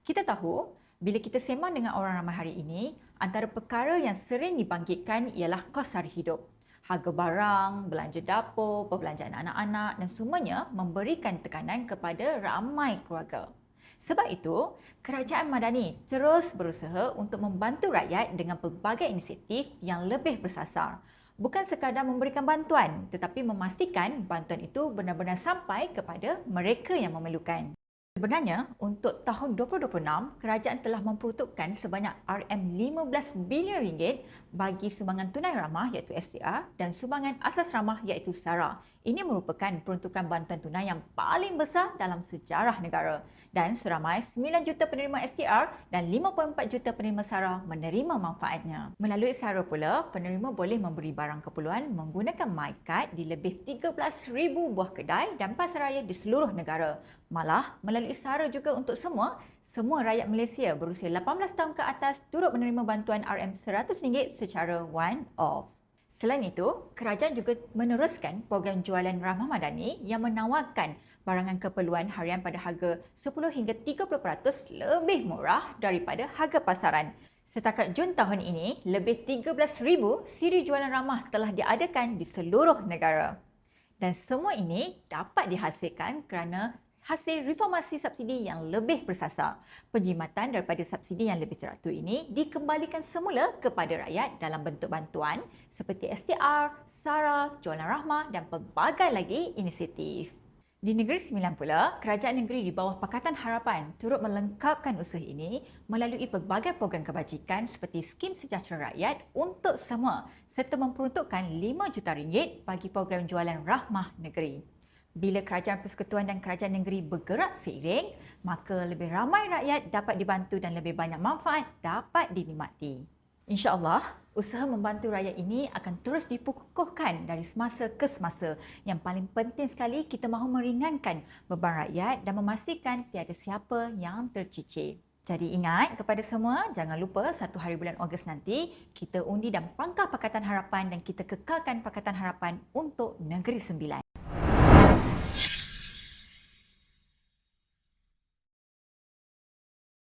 Kita tahu, bila kita sembang dengan orang ramai hari ini, antara perkara yang sering dibangkitkan ialah kos sara hidup. Harga barang, belanja dapur, perbelanjaan anak-anak dan semuanya memberikan tekanan kepada ramai keluarga. Sebab itu, Kerajaan Madani terus berusaha untuk membantu rakyat dengan pelbagai inisiatif yang lebih bersasar. Bukan sekadar memberikan bantuan, tetapi memastikan bantuan itu benar-benar sampai kepada mereka yang memerlukan. Sebenarnya, untuk tahun 2026, kerajaan telah memperuntukkan sebanyak RM15 bilion bagi sumbangan tunai ramah iaitu STR dan sumbangan asas ramah iaitu SARA. Ini merupakan peruntukan bantuan tunai yang paling besar dalam sejarah negara dan seramai 9 juta penerima STR dan 54 juta penerima SARA menerima manfaatnya. Melalui SARA pula, penerima boleh memberi barang keperluan menggunakan MyCard di lebih 13,000 buah kedai dan pasaraya di seluruh negara. Malah, melalui SARA juga untuk semua rakyat Malaysia berusia 18 tahun ke atas turut menerima bantuan RM100 secara one-off. Selain itu, kerajaan juga meneruskan program jualan ramah madani yang menawarkan barangan keperluan harian pada harga 10 hingga 30% lebih murah daripada harga pasaran. Setakat Jun tahun ini, lebih 13,000 siri jualan ramah telah diadakan di seluruh negara. Dan semua ini dapat dihasilkan kerana hasil reformasi subsidi yang lebih bersasar. Penjimatan daripada subsidi yang lebih teratur ini dikembalikan semula kepada rakyat dalam bentuk bantuan seperti STR, SARA, jualan rahmah dan pelbagai lagi inisiatif. Di Negeri Sembilan pula, kerajaan negeri di bawah Pakatan Harapan turut melengkapkan usaha ini melalui pelbagai program kebajikan seperti skim sejahtera rakyat untuk semua serta memperuntukkan RM5 juta bagi program jualan rahmah negeri. Bila kerajaan persekutuan dan kerajaan negeri bergerak seiring, maka lebih ramai rakyat dapat dibantu dan lebih banyak manfaat dapat dinikmati. InsyaAllah, usaha membantu rakyat ini akan terus dikukuhkan dari semasa ke semasa. Yang paling penting sekali, kita mahu meringankan beban rakyat dan memastikan tiada siapa yang tercicir. Jadi ingat kepada semua, jangan lupa 1 hari bulan Ogos nanti, kita undi dan pangkah Pakatan Harapan dan kita kekalkan Pakatan Harapan untuk Negeri Sembilan.